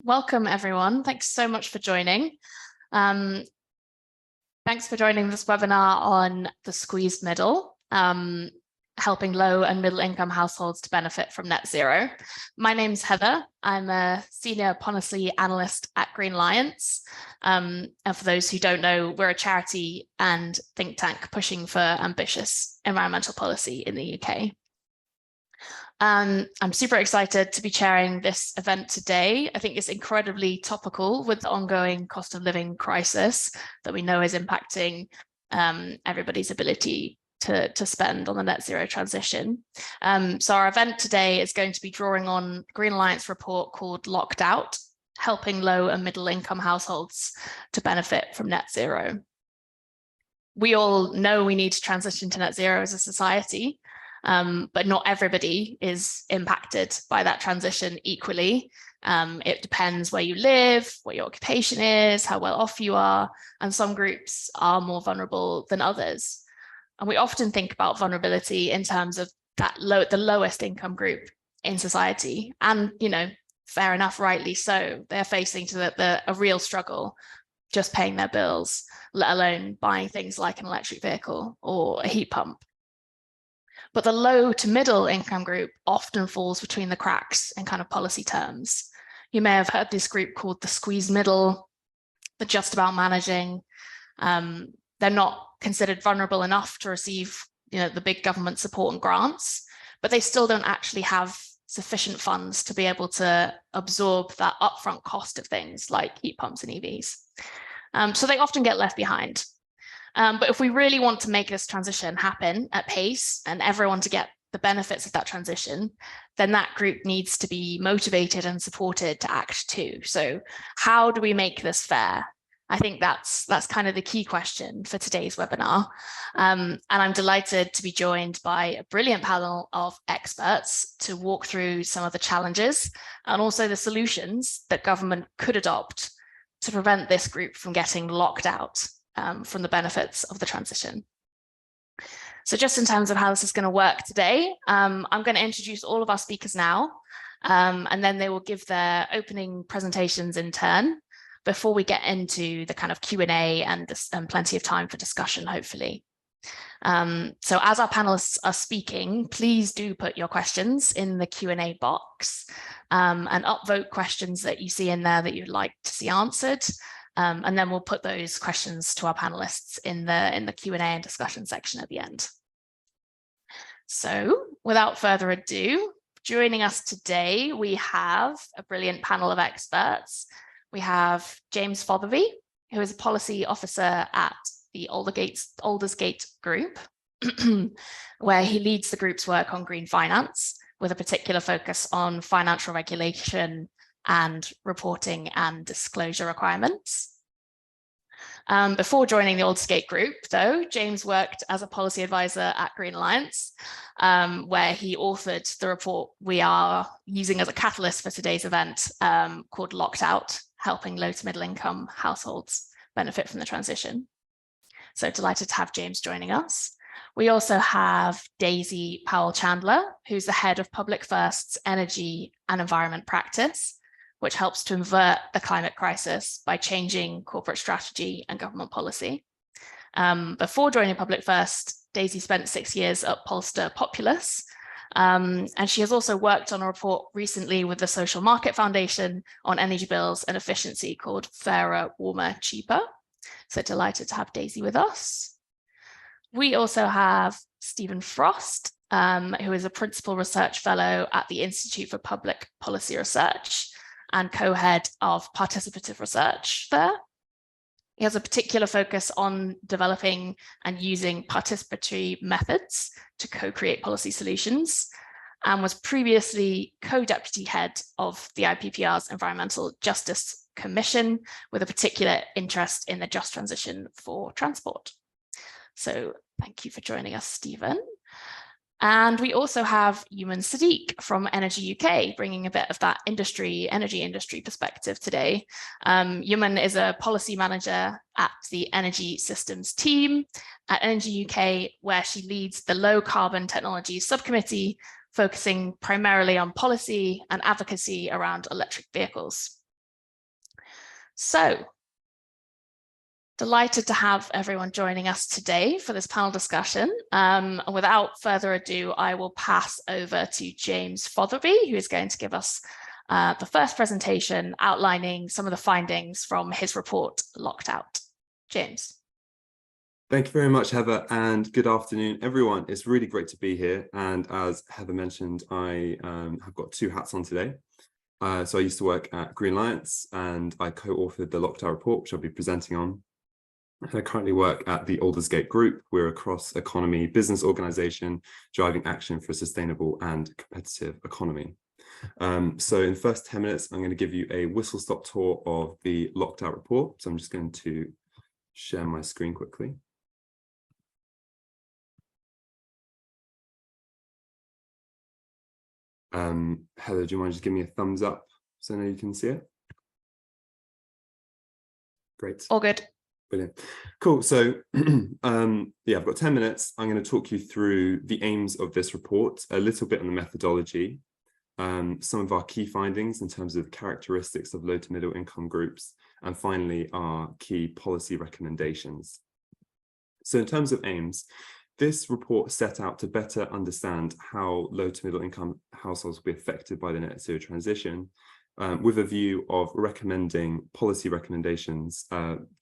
Welcome everyone. Thanks so much for joining. Thanks for joining this webinar on the squeezed middle, helping low and middle income households to benefit from net zero. My name's Heather. I'm a senior policy analyst at Green Alliance. And for those who don't know, we're a charity and think tank pushing for ambitious environmental policy in the UK. I'm super excited to be chairing this event today. I think it's incredibly topical with the ongoing cost of living crisis that we know is impacting everybody's ability to spend on the net zero transition. So our event today is going to be drawing on Green Alliance report called Locked Out, helping low and middle income households to benefit from net zero. We all know we need to transition to net zero as a society, but not everybody is impacted by that transition equally. It depends where you live, what your occupation is, how well off you are, and some groups are more vulnerable than others. And we often think about vulnerability in terms of the lowest income group in society. And, you know, fair enough, rightly so. They're facing a real struggle just paying their bills, let alone buying things like an electric vehicle or a heat pump. But the low to middle income group often falls between the cracks in kind of policy terms. You may have heard this group called the squeezed middle, the just about managing. They're not considered vulnerable enough to receive, you know, the big government support and grants, but they still don't actually have sufficient funds to be able to absorb that upfront cost of things like heat pumps and EVs. So they often get left behind. But if we really want to make this transition happen at pace and everyone to get the benefits of that transition, then that group needs to be motivated and supported to act too. So how do we make this fair? I think that's kind of the key question for today's webinar. And I'm delighted to be joined by a brilliant panel of experts to walk through some of the challenges and also the solutions that government could adopt to prevent this group from getting locked out from the benefits of the transition. So just in terms of how this is going to work today, I'm going to introduce all of our speakers now, and then they will give their opening presentations in turn before we get into the kind of Q&A and plenty of time for discussion, hopefully. So as our panelists are speaking, please do put your questions in the Q&A box and upvote questions that you see in there that you'd like to see answered. And then we'll put those questions to our panelists in the Q&A and discussion section at the end. So without further ado, joining us today, we have a brilliant panel of experts. We have James Fotherby, who is a policy officer at the Aldersgate Group, where he leads the group's work on green finance, with a particular focus on financial regulation and reporting and disclosure requirements. Before joining the Aldersgate Group, though, James worked as a policy advisor at Green Alliance, where he authored the report we are using as a catalyst for today's event, called Locked Out, helping low to middle income households benefit from the transition. So delighted to have James joining us. We also have Daisy Powell-Chandler, who's the head of Public First's Energy and Environment Practice, which helps to invert the climate crisis by changing corporate strategy and government policy. Before joining Public First, Daisy spent 6 years at Polster Populous, and she has also worked on a report recently with the Social Market Foundation on energy bills and efficiency called Fairer, Warmer, Cheaper. So delighted to have Daisy with us. We also have Stephen Frost, who is a Principal Research Fellow at the Institute for Public Policy Research and co-head of participative research there. He has a particular focus on developing and using participatory methods to co-create policy solutions, and was previously co-deputy head of the IPPR's Environmental Justice Commission, with a particular interest in the just transition for transport. So thank you for joining us, Stephen. And we also have Yuman Sadiq from Energy UK, bringing a bit of that energy industry perspective today. Yuman is a policy manager at the Energy Systems team at Energy UK, where she leads the Low Carbon Technologies Subcommittee, focusing primarily on policy and advocacy around electric vehicles. So, delighted to have everyone joining us today for this panel discussion. And without further ado, I will pass over to James Fotherby, who is going to give us the first presentation outlining some of the findings from his report, Locked Out. James. Thank you very much, Heather, and good afternoon, everyone. It's really great to be here. And as Heather mentioned, I have got two hats on today. So I used to work at Green Alliance and I co-authored the Locked Out report, which I'll be presenting on. I currently work at the Aldersgate Group. We're a cross-economy business organization driving action for a sustainable and competitive economy. So in the first 10 minutes, I'm going to give you a whistle-stop tour of the Locked Out report. So I'm just going to share my screen quickly. Heather, do you mind just giving me a thumbs up so I know you can see it? Great. All good. Brilliant. Cool. So yeah, I've got 10 minutes. I'm going to talk you through the aims of this report, a little bit on the methodology, some of our key findings in terms of characteristics of low to middle income groups, and finally, our key policy recommendations. So in terms of aims, this report set out to better understand how low to middle income households will be affected by the net zero transition, with a view of recommending policy recommendations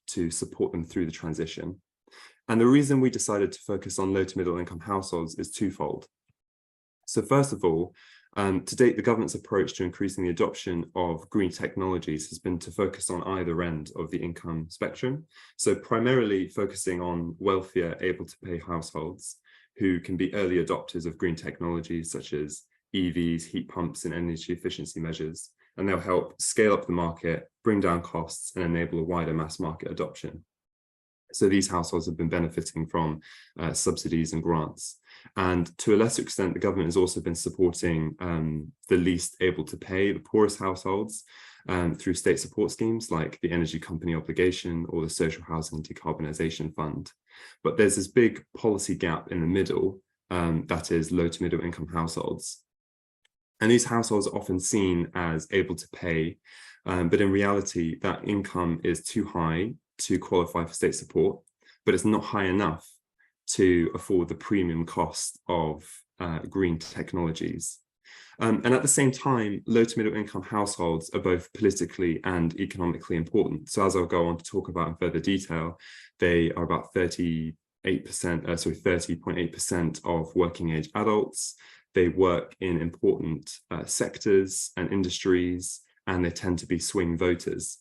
to support them through the transition. And the reason we decided to focus on low to middle income households is twofold. So first of all, to date, the government's approach to increasing the adoption of green technologies has been to focus on either end of the income spectrum. So primarily focusing on wealthier, able to pay households who can be early adopters of green technologies such as EVs, heat pumps, and energy efficiency measures. And they'll help scale up the market, bring down costs, and enable a wider mass market adoption. So these households have been benefiting from subsidies and grants. And to a lesser extent, the government has also been supporting the least able to pay, the poorest households, through state support schemes like the Energy Company Obligation or the Social Housing Decarbonisation Fund. But there's this big policy gap in the middle, that is low to middle income households. And these households are often seen as able to pay, but in reality, that income is too high to qualify for state support, but it's not high enough to afford the premium cost of green technologies. And at the same time, low to middle income households are both politically and economically important. So as I'll go on to talk about in further detail, they are about 30.8% of working age adults. They work in important sectors and industries, and they tend to be swing voters.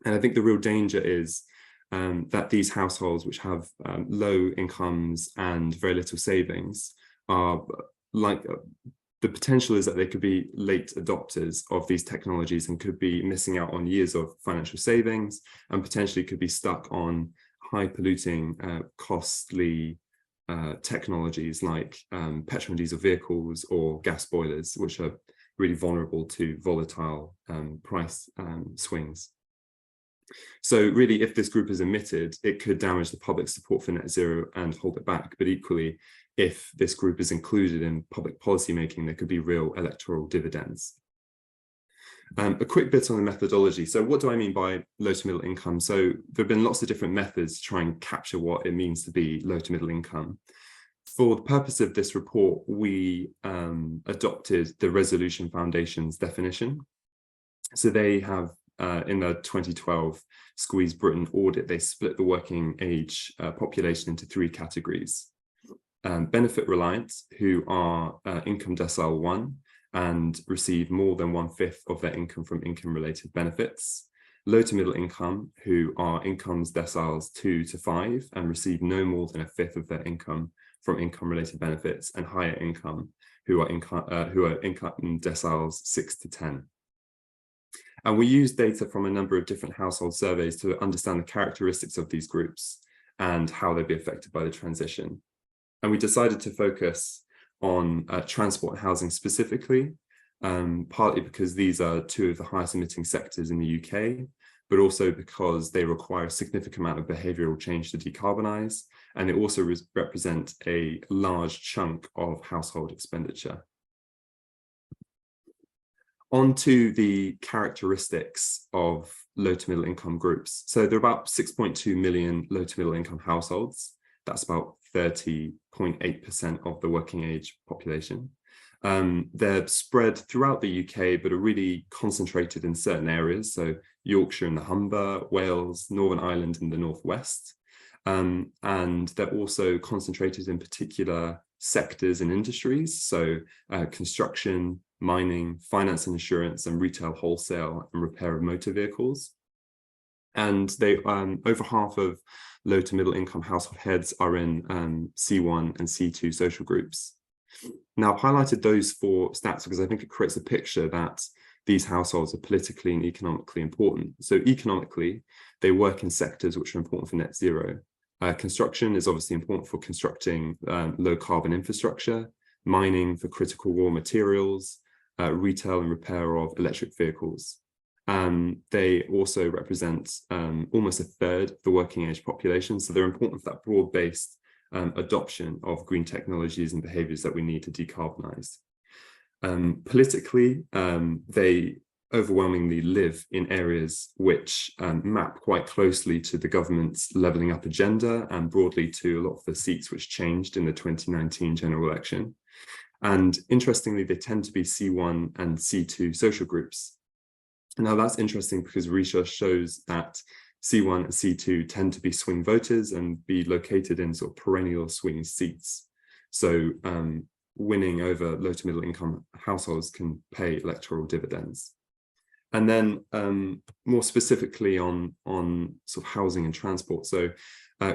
And I think the real danger is that these households, which have low incomes and very little savings, are like the potential is that they could be late adopters of these technologies and could be missing out on years of financial savings, and potentially could be stuck on high polluting, costly technologies like petrol and diesel vehicles or gas boilers, which are really vulnerable to volatile price swings. So really, if this group is omitted, it could damage the public support for net zero and hold it back. But equally, if this group is included in public policy making, there could be real electoral dividends. A quick bit on the methodology. So what do I mean by low to middle income? So there have been lots of different methods to try and capture what it means to be low to middle income. For the purpose of this report, we adopted the Resolution Foundation's definition. So they have, in the 2012 Squeeze Britain audit, they split the working age population into three categories. Benefit reliant, who are income decile 1 and receive more than 1/5 of their income from income-related benefits. Low to middle income, who are incomes deciles 2 to 5 and receive no more than 1/5 of their income from income-related benefits, and higher income, who are income deciles 6 to 10. And we use data from a number of different household surveys to understand the characteristics of these groups and how they'd be affected by the transition. And we decided to focus on transport and housing specifically, partly because these are two of the highest emitting sectors in the UK, but also because they require a significant amount of behavioural change to decarbonise, and they also represent a large chunk of household expenditure. On to the characteristics of low to middle income groups. So there are about 6.2 million low to middle income households. That's about 30.8% of the working age population. They're spread throughout the UK, but are really concentrated in certain areas. So Yorkshire and the Humber, Wales, Northern Ireland and the Northwest. And they're also concentrated in particular sectors and industries. So construction, mining, finance and insurance, and retail, wholesale and repair of motor vehicles. And they over half of low to middle income household heads are in C1 and C2 social groups. Now, I've highlighted those four stats because I think it creates a picture that these households are politically and economically important. So economically, they work in sectors which are important for net zero. Construction is obviously important for constructing low carbon infrastructure, mining for critical raw materials, retail and repair of electric vehicles. They also represent almost a third of the working age population. So they're important for that broad-based adoption of green technologies and behaviors that we need to decarbonize. Politically, they overwhelmingly live in areas which map quite closely to the government's levelling up agenda and broadly to a lot of the seats which changed in the 2019 general election. And interestingly, they tend to be C1 and C2 social groups. Now that's interesting because research shows that C1 and C2 tend to be swing voters and be located in sort of perennial swing seats. So winning over low to middle income households can pay electoral dividends. And then more specifically on sort of housing and transport. So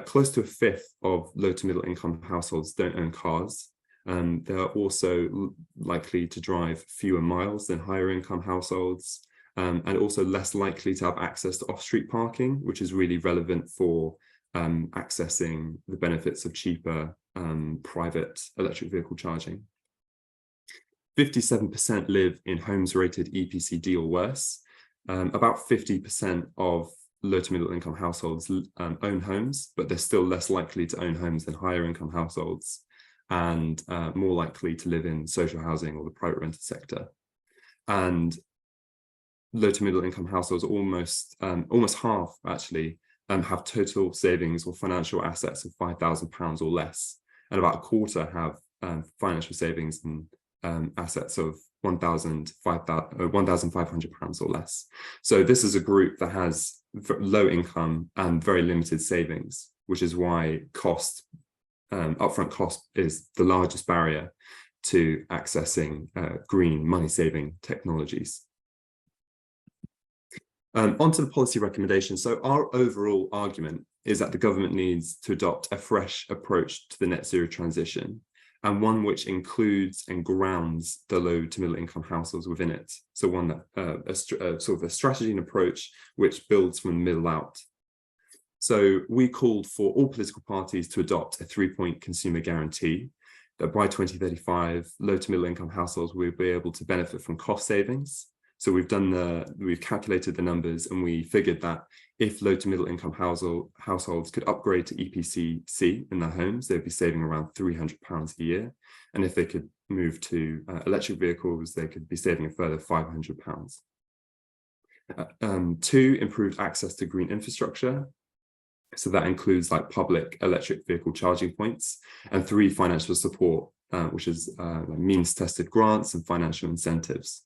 close to a fifth of low to middle income households don't own cars. They're also likely to drive fewer miles than higher income households. And also less likely to have access to off-street parking, which is really relevant for accessing the benefits of cheaper private electric vehicle charging. 57% live in homes rated EPC D or worse. About 50% of low to middle income households own homes, but they're still less likely to own homes than higher income households and more likely to live in social housing or the private rented sector. And low to middle income households, almost half actually, have total savings or financial assets of £5,000 or less, and about a quarter have financial savings and assets of £1,500 or less. So this is a group that has low income and very limited savings, which is why upfront cost is the largest barrier to accessing green money-saving technologies. Onto the policy recommendations. So our overall argument is that the government needs to adopt a fresh approach to the net zero transition, and one which includes and grounds the low to middle income households within it. So one that sort of a strategy and approach which builds from the middle out. So we called for all political parties to adopt a 3-point consumer guarantee that by 2035, low to middle income households will be able to benefit from cost savings. So we've calculated the numbers, and we figured that if low to middle income households could upgrade to EPC C in their homes, they'd be saving around £300 a year. And if they could move to electric vehicles, they could be saving a further £500. 2, improved access to green infrastructure. So that includes like public electric vehicle charging points. And 3, financial support, which is means-tested grants and financial incentives.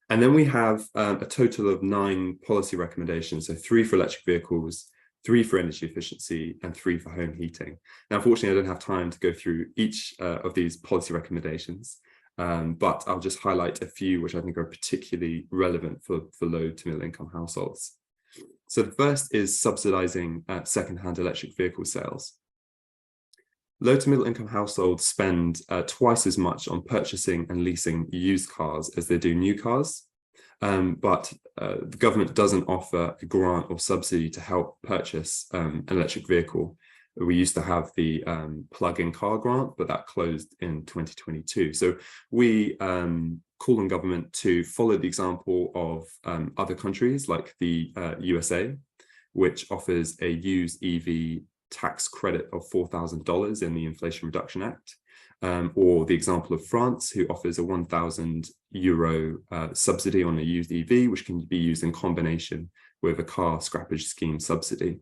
And then we have a total of 9 policy recommendations. So 3 for electric vehicles, 3 for energy efficiency, and 3 for home heating. Now, unfortunately, I don't have time to go through each of these policy recommendations, but I'll just highlight a few which I think are particularly relevant for low to middle income households. So the first is subsidising second-hand electric vehicle sales. Low to middle income households spend twice as much on purchasing and leasing used cars as they do new cars, but the government doesn't offer a grant or subsidy to help purchase an electric vehicle. We used to have the plug-in car grant, but that closed in 2022. So we call on government to follow the example of other countries like the USA, which offers a used EV tax credit of $4,000 in the Inflation Reduction Act, or the example of France, who offers a €1,000 subsidy on a used EV, which can be used in combination with a car scrappage scheme subsidy.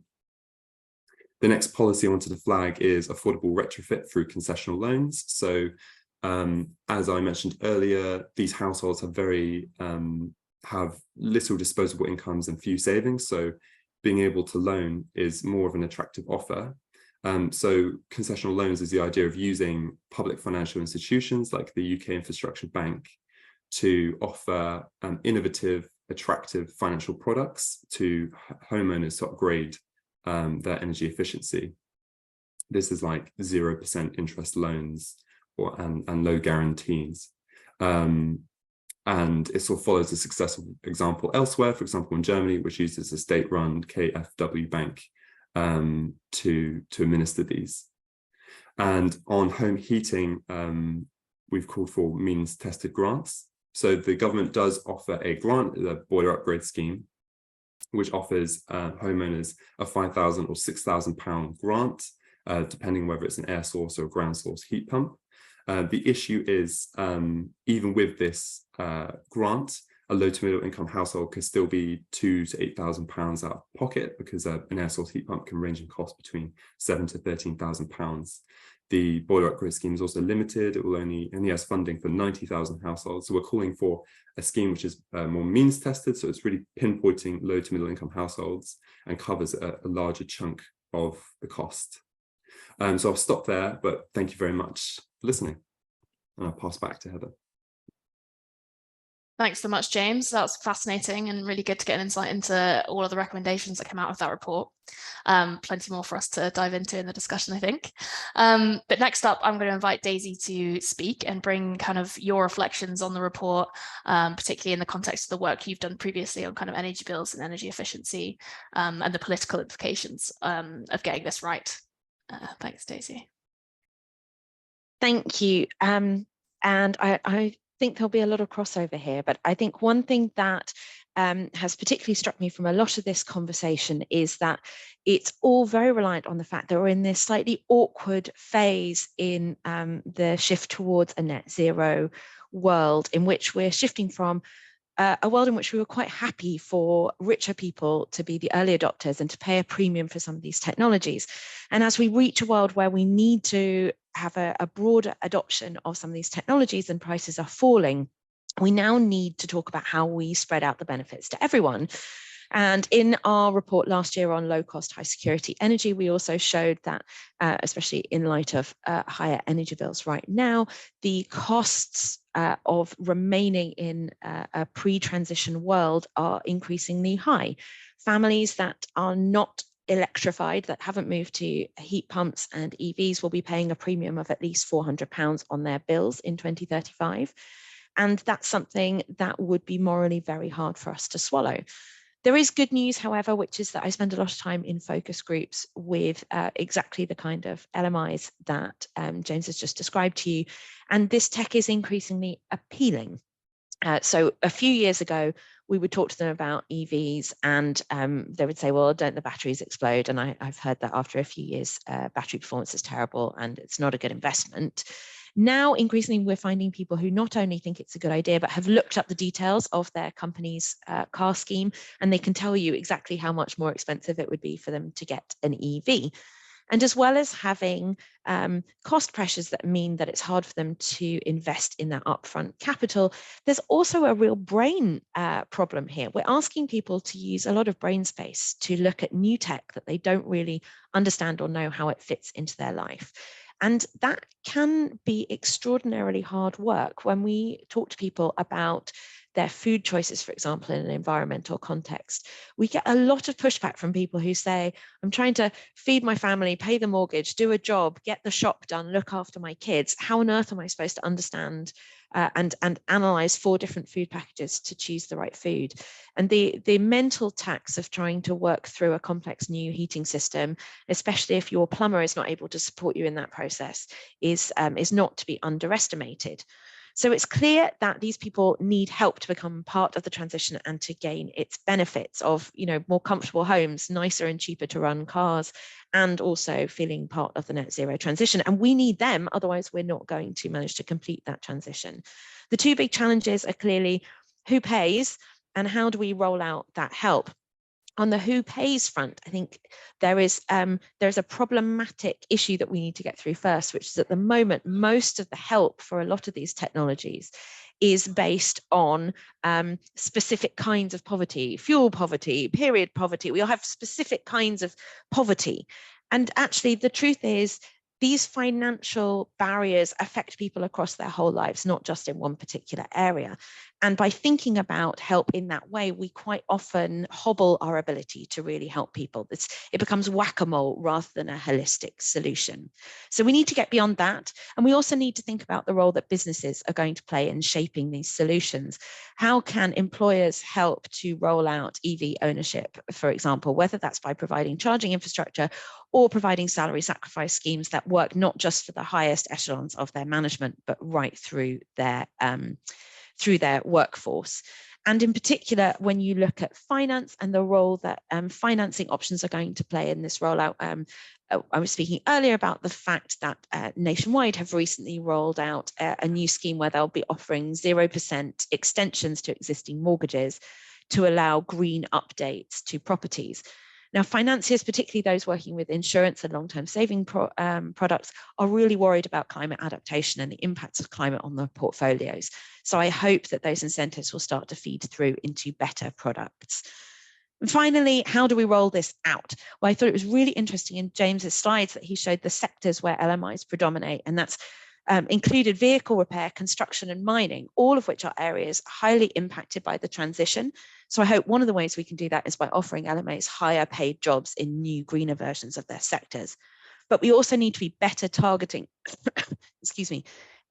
The next policy I wanted to flag is affordable retrofit through concessional loans. So as I mentioned earlier, these households have little disposable incomes and few savings. So being able to loan is more of an attractive offer. So concessional loans is the idea of using public financial institutions like the UK Infrastructure Bank to offer innovative, attractive financial products to homeowners to upgrade their energy efficiency. This is like 0% interest loans and low guarantees. And it sort of follows a successful example elsewhere, for example, in Germany, which uses a state-run KfW bank to administer these. And on home heating, we've called for means-tested grants. So the government does offer a grant, the boiler upgrade scheme, which offers homeowners a £5,000 or £6,000 grant, depending whether it's an air source or a ground source heat pump. The issue is, even with this grant, a low to middle income household could still be £2,000 to £8,000 out of pocket, because an air source heat pump can range in cost between £7,000 to £13,000. The boiler upgrade scheme is also limited. It will only has funding for 90,000 households. So we're calling for a scheme which is more means tested. So it's really pinpointing low to middle income households and covers a larger chunk of the cost. So I'll stop there, but thank you very much for listening. And I'll pass back to Heather. Thanks so much, James. That's fascinating and really good to get an insight into all of the recommendations that come out of that report. Plenty more for us to dive into in the discussion, I think. But next up, I'm going to invite Daisy to speak and bring kind of your reflections on the report, particularly in the context of the work you've done previously on kind of energy bills and energy efficiency, and the political implications of getting this right. Thanks, Daisy. Thank you. And I think there'll be a lot of crossover here, but I think one thing that has particularly struck me from a lot of this conversation is that it's all very reliant on the fact that we're in this slightly awkward phase in the shift towards a net zero world, in which we're shifting from a world in which we were quite happy for richer people to be the early adopters and to pay a premium for some of these technologies. And as we reach a world where we need to have a broader adoption of some of these technologies and prices are falling, we now need to talk about how we spread out the benefits to everyone. And in our report last year on low cost, high security energy, we also showed that, especially in light of higher energy bills right now, the costs of remaining in a pre-transition world are increasingly high. Families that are not electrified, that haven't moved to heat pumps and EVs, will be paying a premium of at least £400 on their bills in 2035. And that's something that would be morally very hard for us to swallow. There is good news, however, which is that I spend a lot of time in focus groups with exactly the kind of LMIs that James has just described to you. And this tech is increasingly appealing. So a few years ago, we would talk to them about EVs and they would say, well, don't the batteries explode? And I've heard that after a few years, battery performance is terrible and it's not a good investment. Now, increasingly, we're finding people who not only think it's a good idea, but have looked up the details of their company's car scheme, and they can tell you exactly how much more expensive it would be for them to get an EV. And as well as having cost pressures that mean that it's hard for them to invest in that upfront capital, there's also a real brain problem here. We're asking people to use a lot of brain space to look at new tech that they don't really understand or know how it fits into their life. And that can be extraordinarily hard work. When we talk to people about their food choices, for example, in an environmental context, we get a lot of pushback from people who say, I'm trying to feed my family, pay the mortgage, do a job, get the shop done, look after my kids. How on earth am I supposed to understand and analyze 4 different food packages to choose the right food? And the mental tax of trying to work through a complex new heating system, especially if your plumber is not able to support you in that process, is not to be underestimated. So it's clear that these people need help to become part of the transition and to gain its benefits of, more comfortable homes, nicer and cheaper to run cars, and also feeling part of the net zero transition. And we need them, otherwise we're not going to manage to complete that transition. The two big challenges are clearly who pays and how do we roll out that help. On the who pays front, I think there's a problematic issue that we need to get through first, which is at the moment, most of the help for a lot of these technologies is based on specific kinds of poverty, fuel poverty, period poverty. We all have specific kinds of poverty. And actually, the truth is, these financial barriers affect people across their whole lives, not just in one particular area. And by thinking about help in that way, we quite often hobble our ability to really help people. It becomes whack-a-mole rather than a holistic solution. So we need to get beyond that. And we also need to think about the role that businesses are going to play in shaping these solutions. How can employers help to roll out EV ownership, for example, whether that's by providing charging infrastructure or providing salary sacrifice schemes that work not just for the highest echelons of their management, but right through their workforce. And in particular, when you look at finance and the role that financing options are going to play in this rollout, I was speaking earlier about the fact that Nationwide have recently rolled out a new scheme where they'll be offering 0% extensions to existing mortgages to allow green updates to properties. Now, financiers, particularly those working with insurance and long-term saving products, are really worried about climate adaptation and the impacts of climate on their portfolios. So I hope that those incentives will start to feed through into better products. And finally, how do we roll this out? Well, I thought it was really interesting in James's slides that he showed the sectors where LMIs predominate, and that's included vehicle repair, construction and mining, all of which are areas highly impacted by the transition. So I hope one of the ways we can do that is by offering LMAs higher paid jobs in new greener versions of their sectors. But we also need to be better targeting,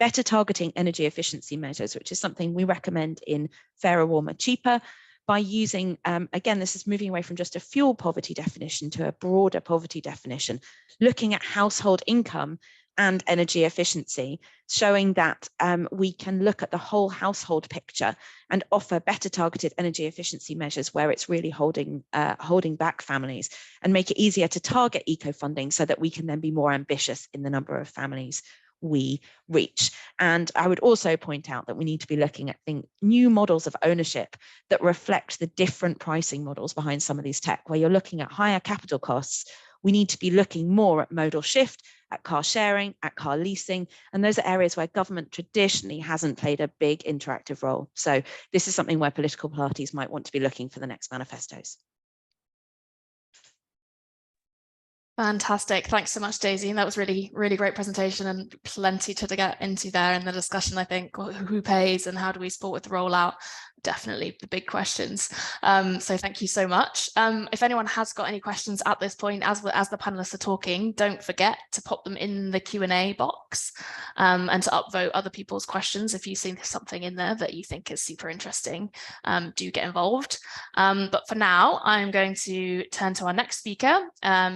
better targeting energy efficiency measures, which is something we recommend in Fairer, Warmer, Cheaper, by using, again, this is moving away from just a fuel poverty definition to a broader poverty definition, looking at household income and energy efficiency, showing that we can look at the whole household picture and offer better targeted energy efficiency measures where it's really holding back families, and make it easier to target eco-funding so that we can then be more ambitious in the number of families we reach. And I would also point out that we need to be looking at new models of ownership that reflect the different pricing models behind some of these tech, where you're looking at higher capital costs. We need to be looking more at modal shift, at car sharing, at car leasing, and those are areas where government traditionally hasn't played a big interactive role. So this is something where political parties might want to be looking for the next manifestos. Fantastic. Thanks so much, Daisy. And that was really, really great presentation and plenty to get into there in the discussion, I think. Who pays and how do we support with the rollout? Definitely the big questions. So thank you so much. If anyone has got any questions at this point, as the panelists are talking, don't forget to pop them in the Q&A box and to upvote other people's questions. If you see something in there that you think is super interesting, do get involved. But for now, I'm going to turn to our next speaker,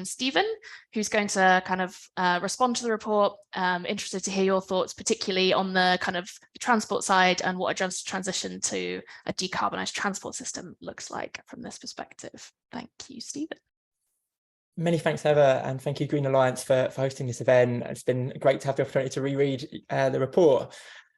Stephen, who's going to kind of respond to the report. Interested to hear your thoughts, particularly on the kind of transport side and what a transition to a decarbonised transport system looks like from this perspective. Thank you, Stephen. Many thanks, Heather, and thank you, Green Alliance, for hosting this event. It's been great to have the opportunity to reread the report.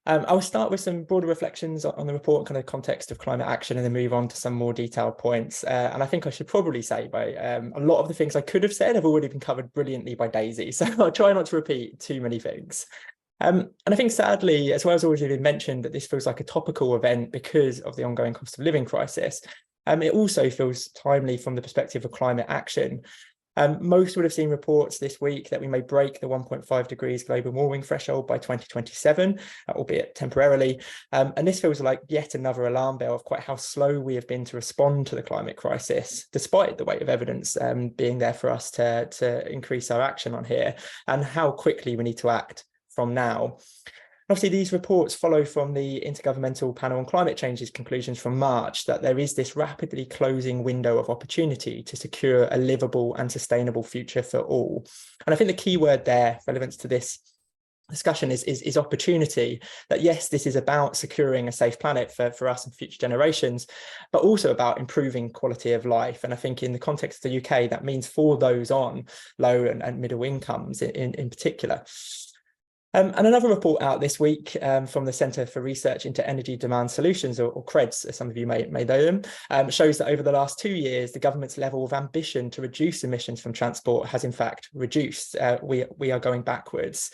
I'll start with some broader reflections on the report, kind of context of climate action, and then move on to some more detailed points. And I think I should probably say, a lot of the things I could have said have already been covered brilliantly by Daisy, so I'll try not to repeat too many things. And I think, sadly, as well as already been mentioned, that this feels like a topical event because of the ongoing cost of living crisis. It also feels timely from the perspective of climate action. Most would have seen reports this week that we may break the 1.5 degrees global warming threshold by 2027, albeit temporarily. And this feels like yet another alarm bell of quite how slow we have been to respond to the climate crisis, despite the weight of evidence being there for us to increase our action on here, and how quickly we need to act from now. Obviously, these reports follow from the Intergovernmental Panel on Climate Change's conclusions from March that there is this rapidly closing window of opportunity to secure a livable and sustainable future for all. And I think the key word there, relevance to this discussion is opportunity, that yes, this is about securing a safe planet for us and future generations, but also about improving quality of life. And I think in the context of the UK, that means for those on low and middle incomes in particular. And another report out this week from the Centre for Research into Energy Demand Solutions, or CREDS, as some of you may know them, shows that over the last 2 years, the government's level of ambition to reduce emissions from transport has in fact reduced. We are going backwards.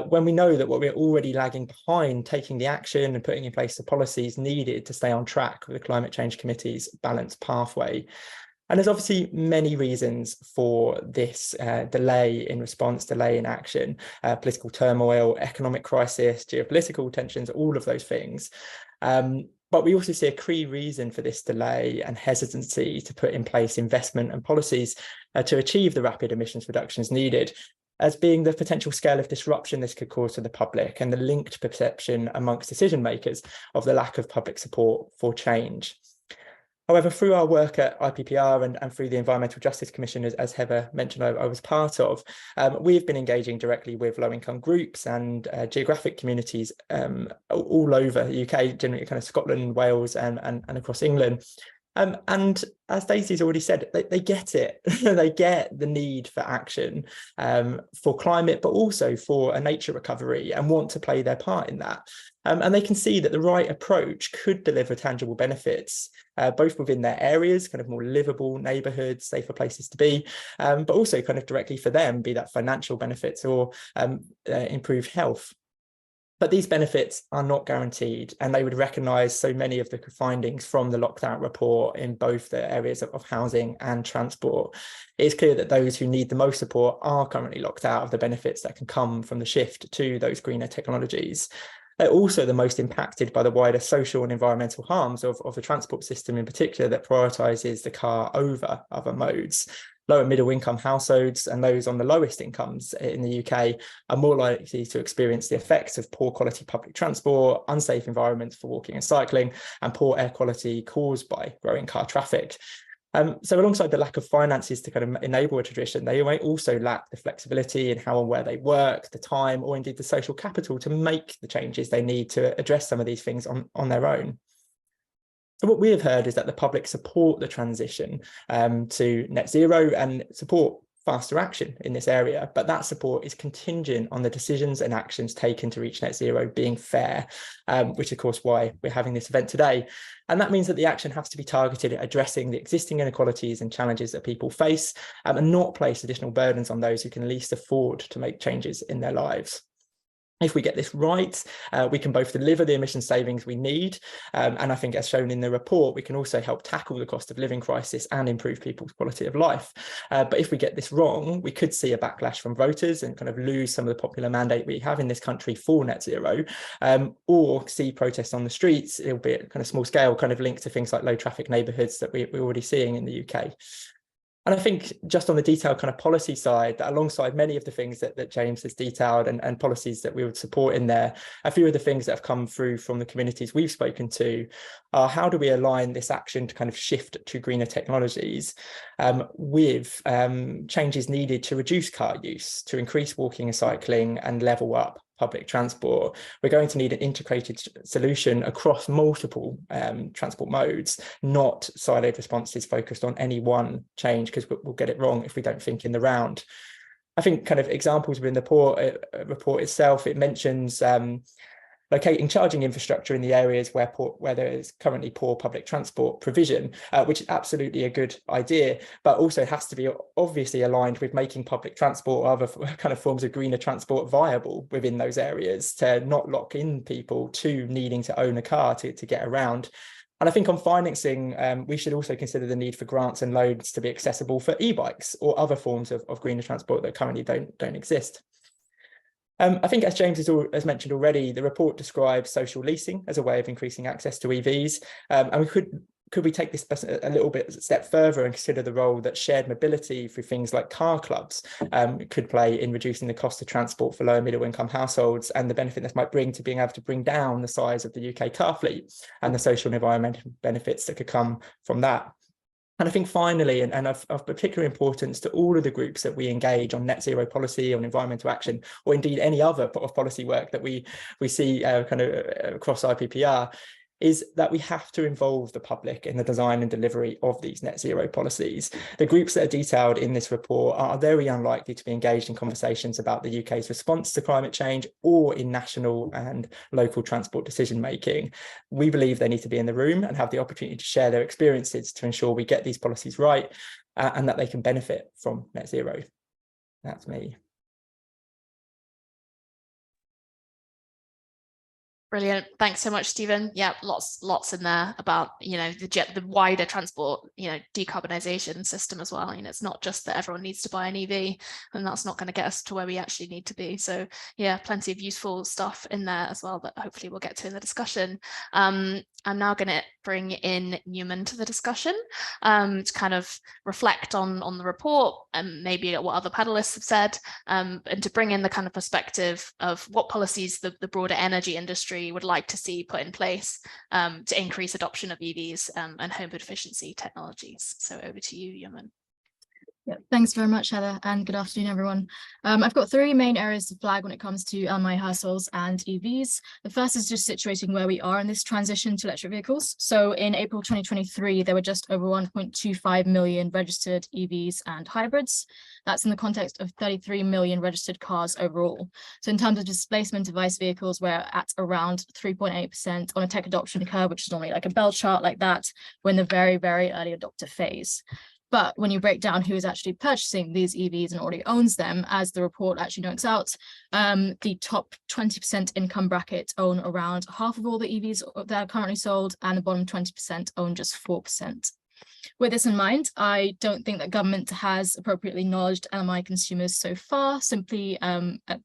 When we know that we're already lagging behind taking the action and putting in place the policies needed to stay on track with the Climate Change Committee's balanced pathway. And there's obviously many reasons for this delay in response, delay in action, political turmoil, economic crisis, geopolitical tensions, all of those things. But we also see a key reason for this delay and hesitancy to put in place investment and policies to achieve the rapid emissions reductions needed, as being the potential scale of disruption this could cause to the public and the linked perception amongst decision makers of the lack of public support for change. However, through our work at IPPR and through the Environmental Justice Commission, as Heather mentioned, I was part of, we've been engaging directly with low-income groups and geographic communities all over the UK, generally kind of Scotland, Wales, and across England. And as Daisy's already said, they get it. They get the need for action for climate, but also for a nature recovery, and want to play their part in that. And they can see that the right approach could deliver tangible benefits, both within their areas, kind of more livable neighbourhoods, safer places to be, but also kind of directly for them, be that financial benefits or improved health. But these benefits are not guaranteed, and they would recognise so many of the findings from the locked-out report in both the areas of housing and transport. It is clear that those who need the most support are currently locked out of the benefits that can come from the shift to those greener technologies. They're also the most impacted by the wider social and environmental harms of the transport system in particular, that prioritises the car over other modes. Low and middle income households and those on the lowest incomes in the UK are more likely to experience the effects of poor quality public transport, unsafe environments for walking and cycling, and poor air quality caused by growing car traffic. So alongside the lack of finances to kind of enable a transition, they might also lack the flexibility in how and where they work, the time, or indeed the social capital to make the changes they need to address some of these things on their own. So what we have heard is that the public support the transition to net zero and support faster action in this area, but that support is contingent on the decisions and actions taken to reach net zero being fair, which of course why we're having this event today. And that means that the action has to be targeted at addressing the existing inequalities and challenges that people face, and not place additional burdens on those who can least afford to make changes in their lives. If we get this right, we can both deliver the emission savings we need, and I think as shown in the report, we can also help tackle the cost of living crisis and improve people's quality of life. But if we get this wrong, we could see a backlash from voters and kind of lose some of the popular mandate we have in this country for net zero, or see protests on the streets, albeit kind of small scale, kind of linked to things like low traffic neighbourhoods that we're already seeing in the UK. And I think just on the detailed kind of policy side, that alongside many of the things that James has detailed and policies that we would support in there, a few of the things that have come through from the communities we've spoken to are how do we align this action to kind of shift to greener technologies with changes needed to reduce car use, to increase walking and cycling and level up public transport. We're going to need an integrated solution across multiple transport modes, not siloed responses focused on any one change, because we'll get it wrong if we don't think in the round. I think kind of examples within the report itself, it mentions locating charging infrastructure in the areas where there is currently poor public transport provision, which is absolutely a good idea, but also has to be obviously aligned with making public transport or other kind of forms of greener transport viable within those areas, to not lock in people to needing to own a car to get around. And I think on financing, we should also consider the need for grants and loans to be accessible for e-bikes or other forms of greener transport that currently don't exist. I think, as James has mentioned already, the report describes social leasing as a way of increasing access to EVs. And we could we take this a little bit a step further and consider the role that shared mobility through things like car clubs could play in reducing the cost of transport for low and middle income households, and the benefit this might bring to being able to bring down the size of the UK car fleet and the social and environmental benefits that could come from that. And I think finally, and of particular importance to all of the groups that we engage on net zero policy, on environmental action, or indeed any other policy work that we see kind of across IPPR, is that we have to involve the public in the design and delivery of these net zero policies. The groups that are detailed in this report are very unlikely to be engaged in conversations about the UK's response to climate change or in national and local transport decision making. We believe they need to be in the room and have the opportunity to share their experiences to ensure we get these policies right and that they can benefit from net zero. That's me. Brilliant. Thanks so much, Stephen. Yeah, lots in there about, the wider transport, decarbonisation system as well. It's not just that everyone needs to buy an EV, and that's not going to get us to where we actually need to be. So yeah, plenty of useful stuff in there as well that hopefully we'll get to in the discussion. I'm now going to bring in Newman to the discussion to kind of reflect on the report and maybe what other panelists have said, and to bring in the kind of perspective of what policies the broader energy industry would like to see put in place to increase adoption of EVs and home efficiency technologies. So over to you, Newman. Yeah, thanks very much, Heather, and good afternoon, everyone. I've got three main areas to flag when it comes to LMI households and EVs. The first is just situating where we are in this transition to electric vehicles. So in April 2023, there were just over 1.25 million registered EVs and hybrids. That's in the context of 33 million registered cars overall. So in terms of displacement of ICE vehicles, we're at around 3.8% on a tech adoption curve, which is normally like a bell chart like that. We're in the very, very early adopter phase. But when you break down who is actually purchasing these EVs and already owns them, as the report actually notes out, the top 20% income bracket own around half of all the EVs that are currently sold, and the bottom 20% own just 4%. With this in mind, I don't think that government has appropriately acknowledged LMI consumers so far, simply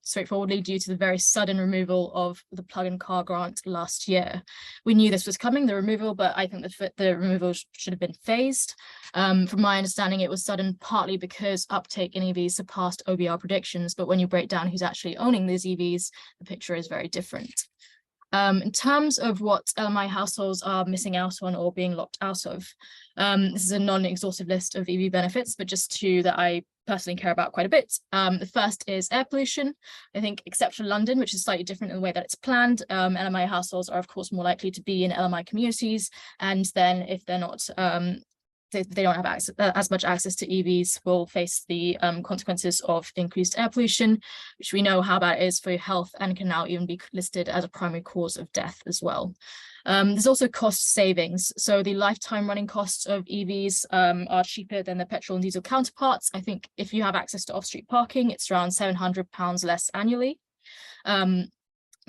straightforwardly due to the very sudden removal of the plug-in car grant last year. We knew this was coming, the removal, but I think the removal should have been phased. From my understanding, it was sudden partly because uptake in EVs surpassed OBR predictions, but when you break down who's actually owning these EVs, the picture is very different. In terms of what LMI households are missing out on or being locked out of, this is a non-exhaustive list of EV benefits, but just two that I personally care about quite a bit. The first is air pollution. I think, except for London, which is slightly different in the way that it's planned, LMI households are of course more likely to be in LMI communities, and then if they're not, they don't have as much access to EVs, will face the consequences of increased air pollution, which we know how bad it is for your health and can now even be listed as a primary cause of death as well. There's also cost savings. So the lifetime running costs of EVs are cheaper than the petrol and diesel counterparts. I think if you have access to off-street parking, it's around £700 less annually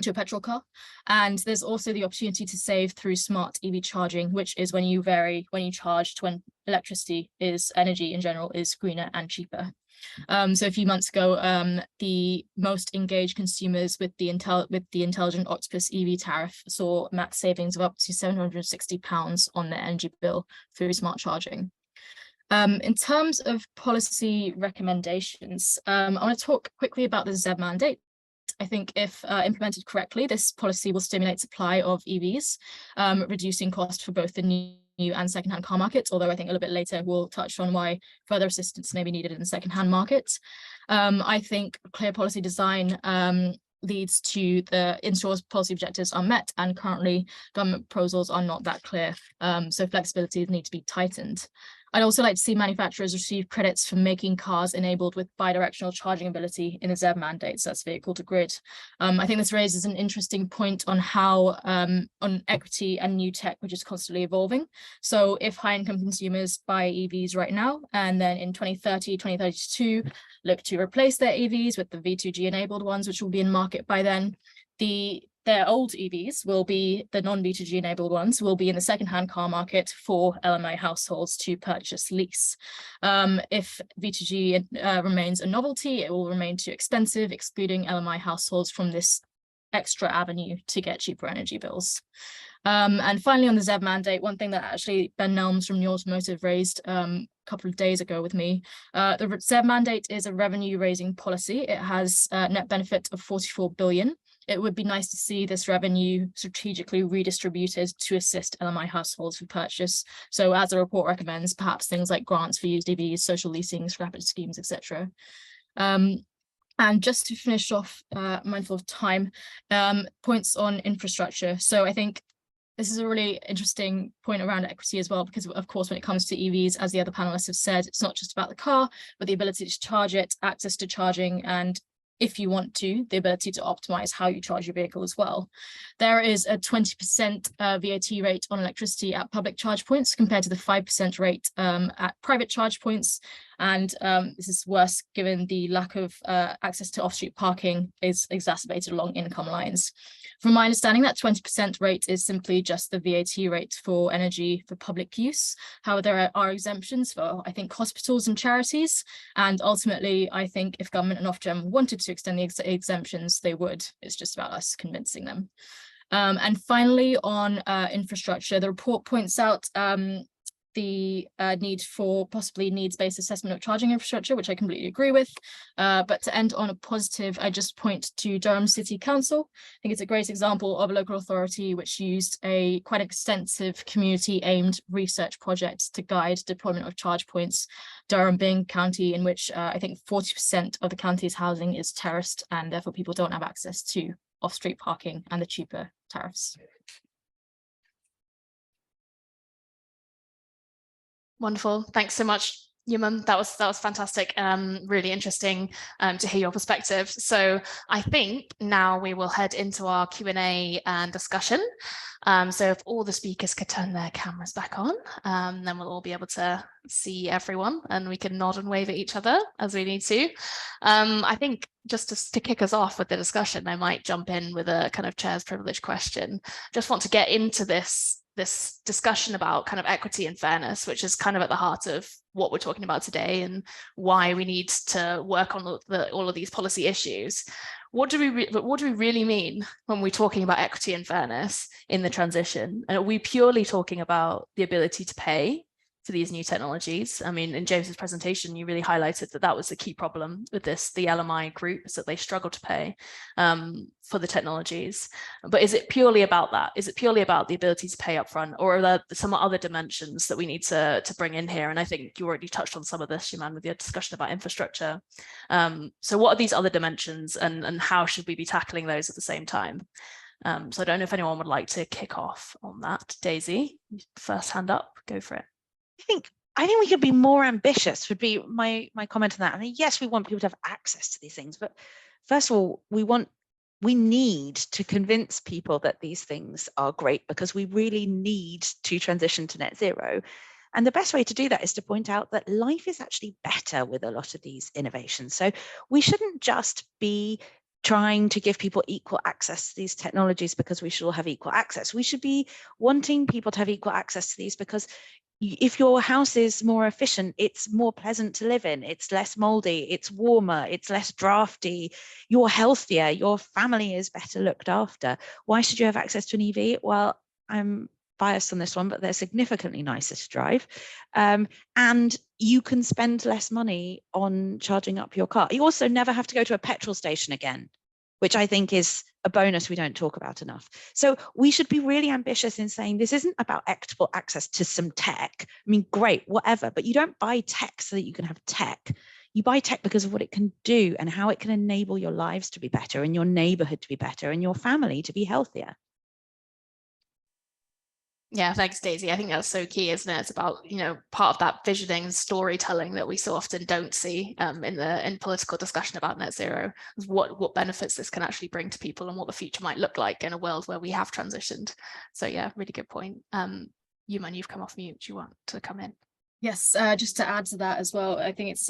to a petrol car. And there's also the opportunity to save through smart EV charging, which is when you charge to when electricity energy in general is greener and cheaper. So a few months ago, the most engaged consumers with the Intelligent Octopus EV tariff saw max savings of up to £760 on their energy bill through smart charging. In terms of policy recommendations, I want to talk quickly about the ZEV mandate. I think if implemented correctly, this policy will stimulate supply of EVs, reducing cost for both the new and secondhand car markets, although I think a little bit later we'll touch on why further assistance may be needed in the secondhand market. I think clear policy design leads to ensures policy objectives are met, and currently government proposals are not that clear, so flexibilities need to be tightened. I'd also like to see manufacturers receive credits for making cars enabled with bidirectional charging ability in the ZEV mandates, that's vehicle to grid. I think this raises an interesting point on how on equity and new tech, which is constantly evolving. So if high income consumers buy EVs right now, and then in 2030, 2032, look to replace their EVs with the V2G enabled ones, which will be in market by then, their old EVs will be, the non-V2G enabled ones, will be in the second-hand car market for LMI households to purchase lease. If V2G remains a novelty, it will remain too expensive, excluding LMI households from this extra avenue to get cheaper energy bills. And finally, on the ZEV mandate, one thing that actually Ben Nelms from New Automotive raised a couple of days ago with me, the ZEV mandate is a revenue raising policy. It has a net benefit of 44 billion. it would be nice to see this revenue strategically redistributed to assist LMI households with purchase. So as the report recommends, perhaps things like grants for used EVs, social leasing, scrappage schemes, etc. And just to finish off, mindful of time, points on infrastructure. So I think this is a really interesting point around equity as well, because of course, when it comes to EVs, as the other panelists have said, it's not just about the car, but the ability to charge it, access to charging, and if you want to, the ability to optimize how you charge your vehicle as well. There is a 20% VAT rate on electricity at public charge points compared to the 5% rate at private charge points. And this is worse given the lack of access to off-street parking is exacerbated along income lines. From my understanding, that 20% rate is simply just the VAT rate for energy for public use. However, there are exemptions for, I think, hospitals and charities. And ultimately, I think if government and Ofgem wanted to extend the exemptions, they would. It's just about us convincing them. And finally, on infrastructure, the report points out the need for possibly needs-based assessment of charging infrastructure, which I completely agree with. But to end on a positive, I just point to Durham City Council. I think it's a great example of a local authority which used a quite extensive community-aimed research project to guide deployment of charge points. Durham being a county in which I think 40% of the county's housing is terraced, and therefore people don't have access to off-street parking and the cheaper tariffs. Wonderful. Thanks so much, Yuman. That was fantastic. Really interesting to hear your perspective. So I think now we will head into our Q&A and discussion. So if all the speakers could turn their cameras back on, then we'll all be able to see everyone and we can nod and wave at each other as we need to. I think just to kick us off with the discussion, I might jump in with a kind of chair's privilege question. Just want to get into this discussion about kind of equity and fairness, which is kind of at the heart of what we're talking about today and why we need to work on all of these policy issues. What do we really mean when we're talking about equity and fairness in the transition? And are we purely talking about the ability to pay for these new technologies? I mean, in James's presentation, you really highlighted that was the key problem with the LMI group, is that they struggle to pay for the technologies. But is it purely about that? Is it purely about the ability to pay upfront, or are there some other dimensions that we need to bring in here? And I think you already touched on some of this, Yuman, with your discussion about infrastructure. So what are these other dimensions, and how should we be tackling those at the same time? So I don't know if anyone would like to kick off on that. Daisy, first hand up, go for it. I think we could be more ambitious, would be my comment on that. I mean, yes, we want people to have access to these things, but first of all, we need to convince people that these things are great, because we really need to transition to net zero. And the best way to do that is to point out that life is actually better with a lot of these innovations. So we shouldn't just be trying to give people equal access to these technologies because we should all have equal access. We should be wanting people to have equal access to these because if your house is more efficient, it's more pleasant to live in, it's less moldy, it's warmer, it's less drafty, you're healthier, your family is better looked after. Why should you have access to an EV? Well, I'm biased on this one, but they're significantly nicer to drive. And you can spend less money on charging up your car. You also never have to go to a petrol station again, which I think is a bonus we don't talk about enough. So we should be really ambitious in saying this isn't about equitable access to some tech. I mean, great, whatever, but you don't buy tech so that you can have tech. You buy tech because of what it can do and how it can enable your lives to be better and your neighborhood to be better and your family to be healthier. Yeah, thanks, Daisy. I think that's so key, isn't it? It's about, part of that visioning and storytelling that we so often don't see in political discussion about net zero, is what benefits this can actually bring to people and what the future might look like in a world where we have transitioned. So yeah, really good point. Yuman, you've come off mute. Do you want to come in? Yes, just to add to that as well, I think it's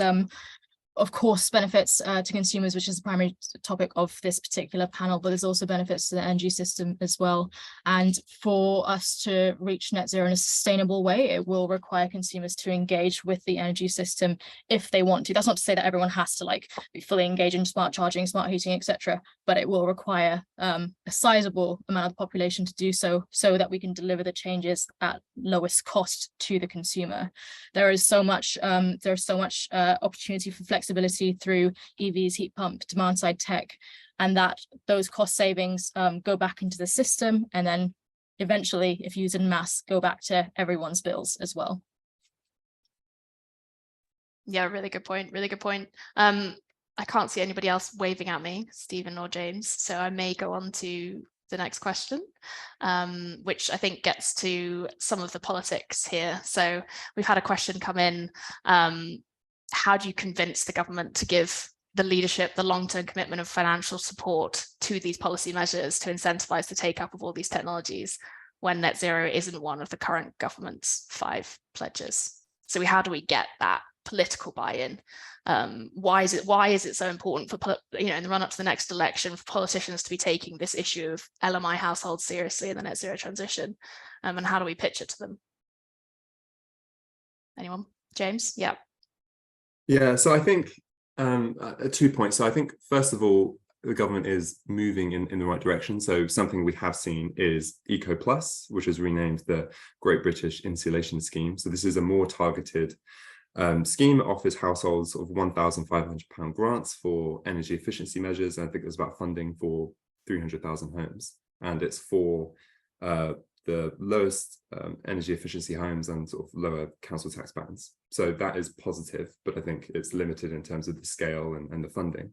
of course, benefits to consumers, which is the primary topic of this particular panel, but there's also benefits to the energy system as well. And for us to reach net zero in a sustainable way, it will require consumers to engage with the energy system if they want to. That's not to say that everyone has to be fully engaged in smart charging, smart heating, etc., but it will require a sizable amount of the population to do so that we can deliver the changes at lowest cost to the consumer. There is so much opportunity for flexibility flexibility through EVs, heat pump, demand side tech, and that those cost savings go back into the system, and then eventually, if used en masse, go back to everyone's bills as well. Yeah, really good point. Really good point. I can't see anybody else waving at me, Stephen or James, so I may go on to the next question, which I think gets to some of the politics here. So we've had a question come in. How do you convince the government to give the leadership the long-term commitment of financial support to these policy measures to incentivize the take-up of all these technologies when net zero isn't one of the current government's 5 pledges? So how do we get that political buy-in? Why is it so important for, in the run-up to the next election, for politicians to be taking this issue of LMI households seriously in the net zero transition? And how do we pitch it to them? Anyone? James? Yeah. Yeah, so I think 2 points. So I think, first of all, the government is moving in the right direction. So something we have seen is Eco Plus, which is renamed the Great British Insulation Scheme. So this is a more targeted scheme. That offers households of £1,500 grants for energy efficiency measures. And I think there's about funding for 300,000 homes. And it's for the lowest energy efficiency homes and sort of lower council tax bands. So that is positive, but I think it's limited in terms of the scale and the funding.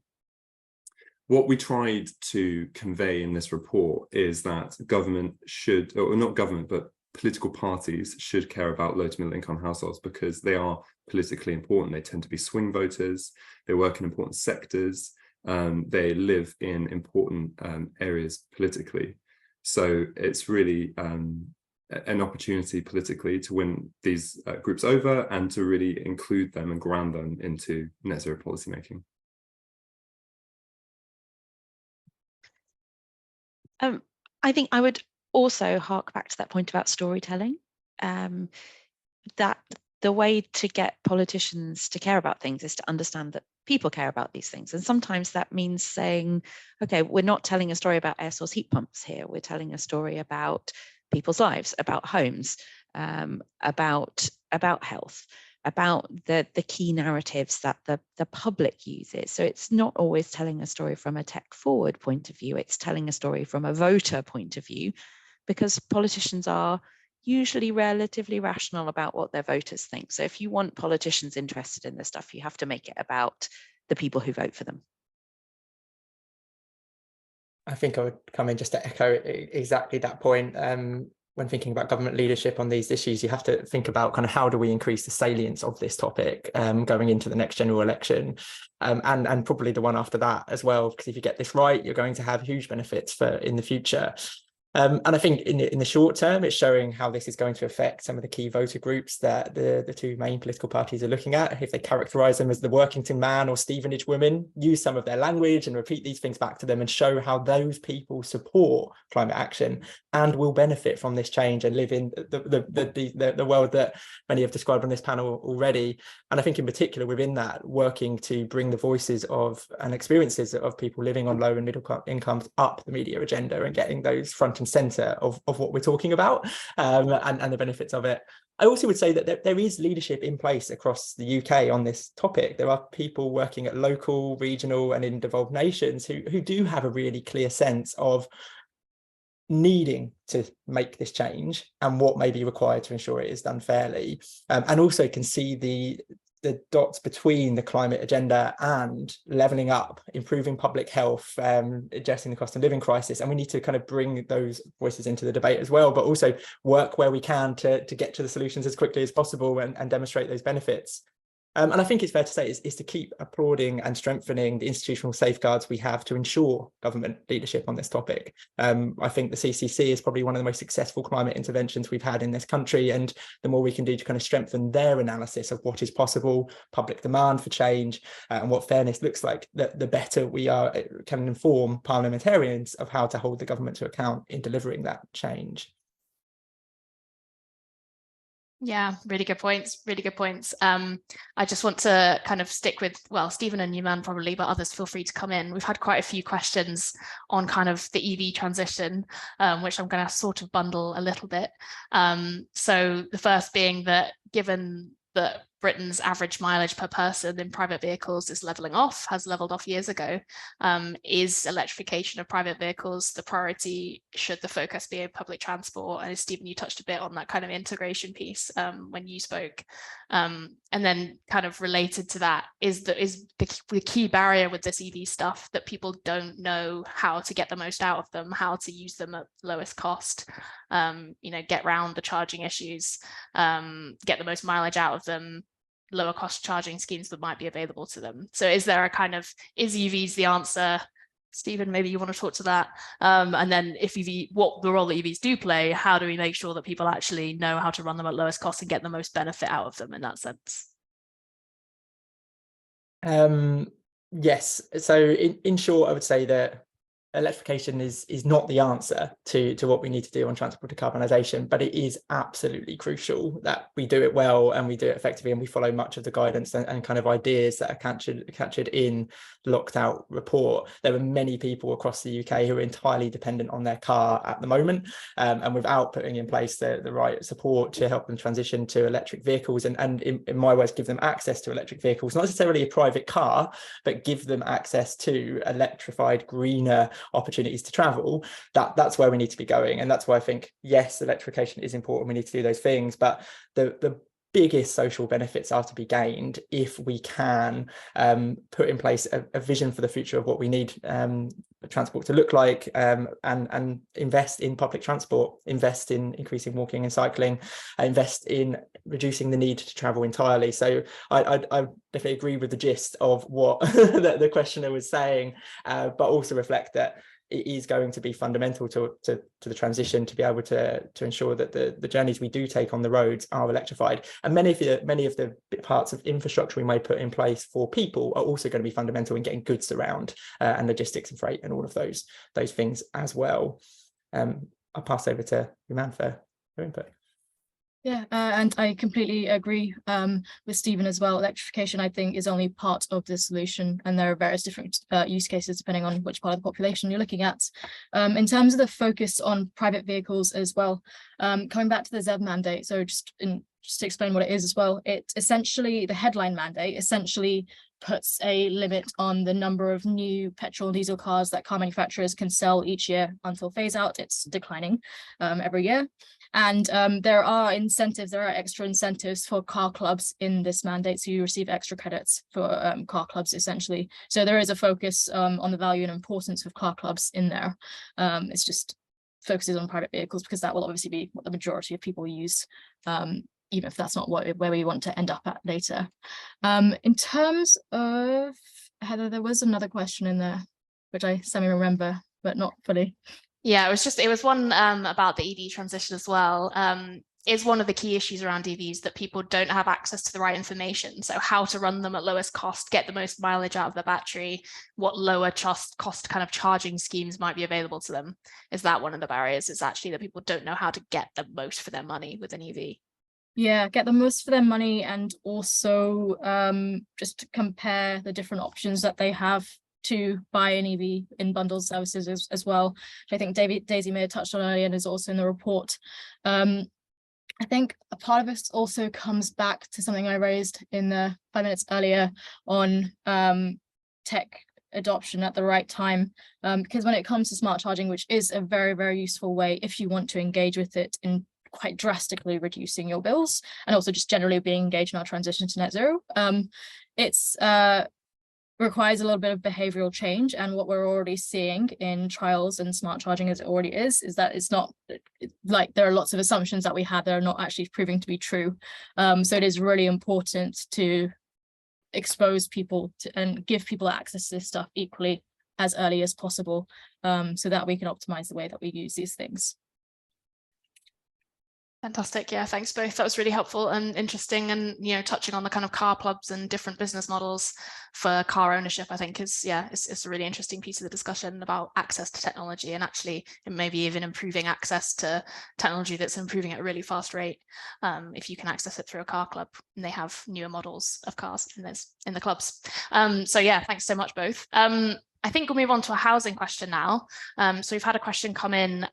What we tried to convey in this report is that government should, or not government, but political parties should care about low to middle income households because they are politically important. They tend to be swing voters. They work in important sectors. They live in important areas politically. So it's really an opportunity politically to win these groups over and to really include them and ground them into net zero policymaking. I think I would also hark back to that point about storytelling, that the way to get politicians to care about things is to understand that people care about these things. And sometimes that means saying, okay, we're not telling a story about air source heat pumps here. We're telling a story about people's lives, about homes, about health, about the key narratives that the public uses. So it's not always telling a story from a tech forward point of view. It's telling a story from a voter point of view, because politicians are usually relatively rational about what their voters think. So if you want politicians interested in this stuff, you have to make it about the people who vote for them. I think I would come in just to echo exactly that point. When thinking about government leadership on these issues, you have to think about kind of how do we increase the salience of this topic going into the next general election, and probably the one after that as well, because if you get this right, you're going to have huge benefits for in the future. And I think in the short term, it's showing how this is going to affect some of the key voter groups that the 2 main political parties are looking at. If they characterise them as the Workington man or Stevenage woman, use some of their language and repeat these things back to them and show how those people support climate action and will benefit from this change and live in the world that many have described on this panel already. And I think in particular within that, working to bring the voices of and experiences of people living on low and middle incomes up the media agenda and getting those front and centre of what we're talking about and the benefits of it. I also would say that there is leadership in place across the UK on this topic. There are people working at local, regional and in devolved nations who do have a really clear sense of needing to make this change and what may be required to ensure it is done fairly, and also can see the dots between the climate agenda and levelling up, improving public health, addressing the cost of living crisis. And we need to kind of bring those voices into the debate as well, but also work where we can to get to the solutions as quickly as possible and demonstrate those benefits. And I think it's fair to say is to keep applauding and strengthening the institutional safeguards we have to ensure government leadership on this topic. I think the CCC is probably one of the most successful climate interventions we've had in this country, and the more we can do to kind of strengthen their analysis of what is possible, public demand for change, and what fairness looks like, the better we can inform parliamentarians of how to hold the government to account in delivering that change. Yeah, really good points, really good points. I just want to kind of stick with, well, Stephen and Numan probably, but others feel free to come in. We've had quite a few questions on kind of the EV transition, which I'm going to sort of bundle a little bit. So the first being that given that Britain's average mileage per person in private vehicles is levelling off, has levelled off years ago. Is electrification of private vehicles the priority? Should the focus be on public transport? And Stephen, you touched a bit on that kind of integration piece when you spoke. And then kind of related to that, is the key barrier with this EV stuff that people don't know how to get the most out of them, how to use them at lowest cost, get around the charging issues, get the most mileage out of them, lower cost charging schemes that might be available to them. So is there a kind of, is EVs the answer? Stephen, maybe you want to talk to that. And then if what the role that EVs do play, how do we make sure that people actually know how to run them at lowest cost and get the most benefit out of them in that sense? Yes. So in short, I would say that electrification is not the answer to what we need to do on transport decarbonisation, but it is absolutely crucial that we do it well and we do it effectively, and we follow much of the guidance and kind of ideas that are captured in the locked out report. There are many people across the UK who are entirely dependent on their car at the moment, and without putting in place the right support to help them transition to electric vehicles, and in my words, give them access to electric vehicles, not necessarily a private car, but give them access to electrified, greener opportunities to travel. That's where we need to be going. And that's why I think, yes, electrification is important, we need to do those things, but the biggest social benefits are to be gained if we can put in place a vision for the future of what we need transport to look like, and invest in public transport, invest in increasing walking and cycling, invest in reducing the need to travel entirely. So I definitely agree with the gist of what the questioner was saying, but also reflect that it is going to be fundamental to the transition to be able to ensure that the journeys we do take on the roads are electrified. And many of the parts of infrastructure we may put in place for people are also going to be fundamental in getting goods around, and logistics and freight and all of those things as well. I'll pass over to Iman for her input. Yeah, and I completely agree with Stephen as well. Electrification, I think, is only part of the solution, and there are various different use cases depending on which part of the population you're looking at. In terms of the focus on private vehicles as well, coming back to the ZEV mandate, so just to explain what it is as well, it essentially, the headline mandate essentially puts a limit on the number of new petrol and diesel cars that car manufacturers can sell each year until phase out. It's declining every year. And there are extra incentives for car clubs in this mandate. So you receive extra credits for car clubs, essentially. So there is a focus on the value and importance of car clubs in there. It's just focuses on private vehicles because that will obviously be what the majority of people use, even if that's not where we want to end up at later. In terms of, Heather, there was another question in there, which I semi-remember, but not fully. Yeah, it was one about the EV transition as well. Is one of the key issues around EVs that people don't have access to the right information. So how to run them at lowest cost, get the most mileage out of the battery, what lower cost kind of charging schemes might be available to them. Is that one of the barriers? It's actually that people don't know how to get the most for their money with an EV. Yeah, get the most for their money, and also just to compare the different options that they have to buy an EV in bundled services as well, which I think Daisy may have touched on earlier and is also in the report. I think a part of this also comes back to something I raised in the 5 minutes earlier on tech adoption at the right time, because when it comes to smart charging, which is a very, very useful way if you want to engage with it in quite drastically reducing your bills, and also just generally being engaged in our transition to net zero, it's requires a little bit of behavioral change. And what we're already seeing in trials and smart charging as it already is that it's not like there are lots of assumptions that we have that are not actually proving to be true. So it is really important to expose people to and give people access to this stuff equally as early as possible, so that we can optimize the way that we use these things. Fantastic. Yeah, thanks both. That was really helpful and interesting, and touching on the kind of car clubs and different business models for car ownership, I think it's a really interesting piece of the discussion about access to technology, and actually it may be even improving access to technology that's improving at a really fast rate, if you can access it through a car club and they have newer models of cars in the clubs. So yeah, thanks so much both. I think we'll move on to a housing question now. So we've had a question come in.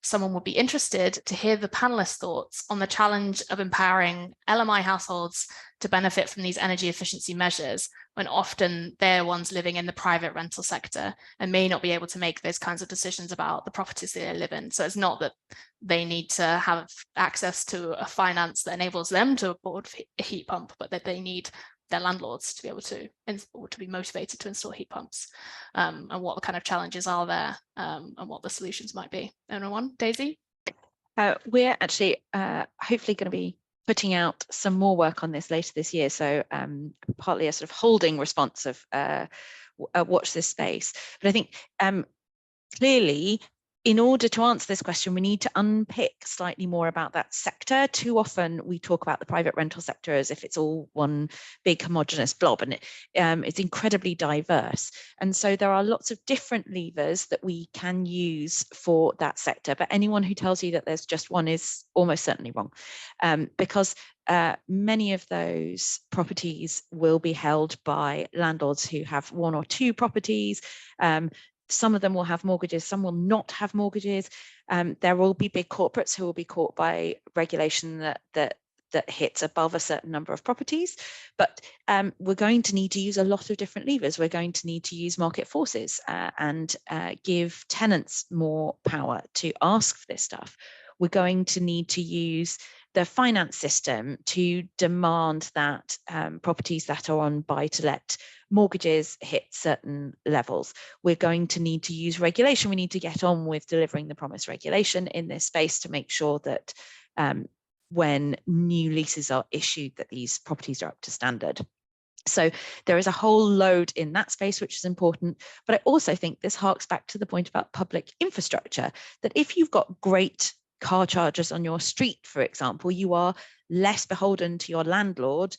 Someone would be interested to hear the panelists' thoughts on the challenge of empowering LMI households to benefit from these energy efficiency measures, when often they're ones living in the private rental sector and may not be able to make those kinds of decisions about the properties they live in. So it's not that they need to have access to a finance that enables them to afford a heat pump, but that they need their landlords to be able to, or to be motivated to install heat pumps, and what the kind of challenges are there, and what the solutions might be. Anyone? Daisy? We're actually hopefully going to be putting out some more work on this later this year. So partly a sort of holding response of watch this space. But I think clearly, in order to answer this question, we need to unpick slightly more about that sector. Too often we talk about the private rental sector as if it's all one big homogenous blob, and it's incredibly diverse. And so there are lots of different levers that we can use for that sector. But anyone who tells you that there's just one is almost certainly wrong, because many of those properties will be held by landlords who have one or two properties. Some of them will have mortgages, some will not have mortgages. There will be big corporates who will be caught by regulation that hits above a certain number of properties. But we're going to need to use a lot of different levers. We're going to need to use market forces and give tenants more power to ask for this stuff. We're going to need to use the finance system to demand that properties that are on buy-to-let mortgages hit certain levels. We're going to need to use regulation. We need to get on with delivering the promised regulation in this space to make sure that when new leases are issued, that these properties are up to standard. So there is a whole load in that space, which is important. But I also think this harks back to the point about public infrastructure, that if you've got great car chargers on your street, for example, you are less beholden to your landlord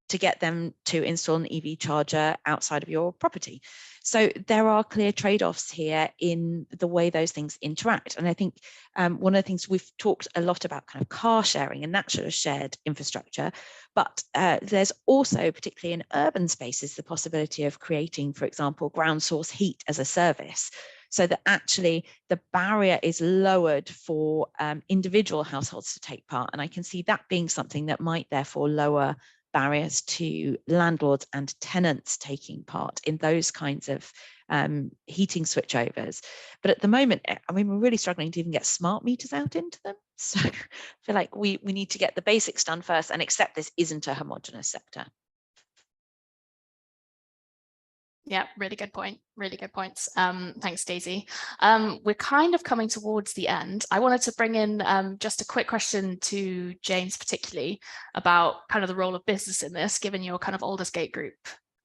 to get them to install an EV charger outside of your property. So there are clear trade-offs here in the way those things interact. And I think one of the things we've talked a lot about kind of car sharing and that sort of shared infrastructure, but there's also, particularly in urban spaces, the possibility of creating, for example, ground source heat as a service, so that actually the barrier is lowered for individual households to take part. And I can see that being something that might therefore lower barriers to landlords and tenants taking part in those kinds of heating switchovers. But at the moment, I mean, we're really struggling to even get smart meters out into them. So I feel like we need to get the basics done first and accept this isn't a homogenous sector. Yeah, really good point. Really good points. Thanks, Daisy. We're kind of coming towards the end. I wanted to bring in just a quick question to James, particularly about kind of the role of business in this, given your kind of Aldersgate Group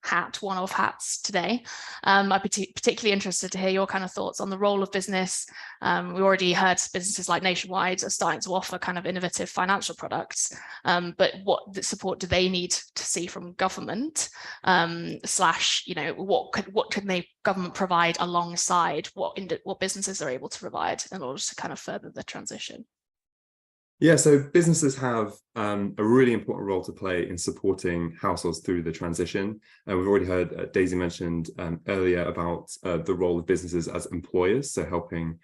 hat, one-off hats today. I'd be particularly interested to hear your kind of thoughts on the role of business. We already heard businesses like Nationwide are starting to offer kind of innovative financial products, but what support do they need to see from government? Slash, you know, what can they government provide alongside what businesses are able to provide in order to kind of further the transition? Yeah, so businesses have a really important role to play in supporting households through the transition. We've already heard Daisy mentioned earlier about the role of businesses as employers, so helping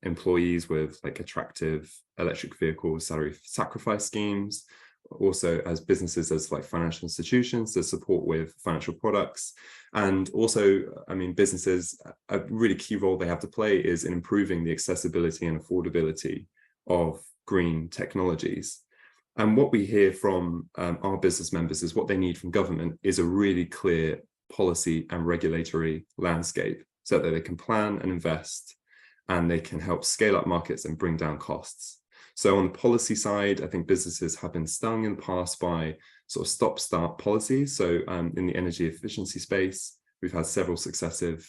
employees with like attractive electric vehicle salary sacrifice schemes, also as businesses as like financial institutions to support with financial products. And also, I mean, businesses, a really key role they have to play is in improving the accessibility and affordability of green technologies. And what we hear from our business members is what they need from government is a really clear policy and regulatory landscape so that they can plan and invest and they can help scale up markets and bring down costs. So on the policy side, I think businesses have been stung in the past by sort of stop-start policies. So in the energy efficiency space, we've had several successive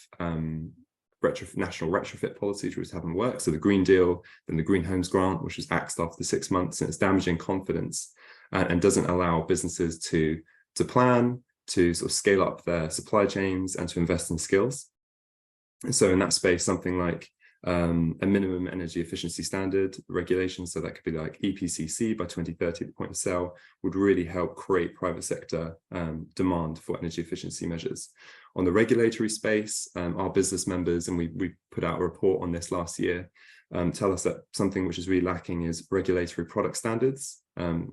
national retrofit policies which haven't worked. So the Green Deal, then the Green Homes Grant, which was axed after 6 months, and it's damaging confidence and doesn't allow businesses to plan, to sort of scale up their supply chains and to invest in skills. And so in that space, something like a minimum energy efficiency standard regulation, so that could be like EPCC by 2030 at the point of sale, would really help create private sector demand for energy efficiency measures. On the regulatory space, our business members, and we put out a report on this last year, tell us that something which is really lacking is regulatory product standards,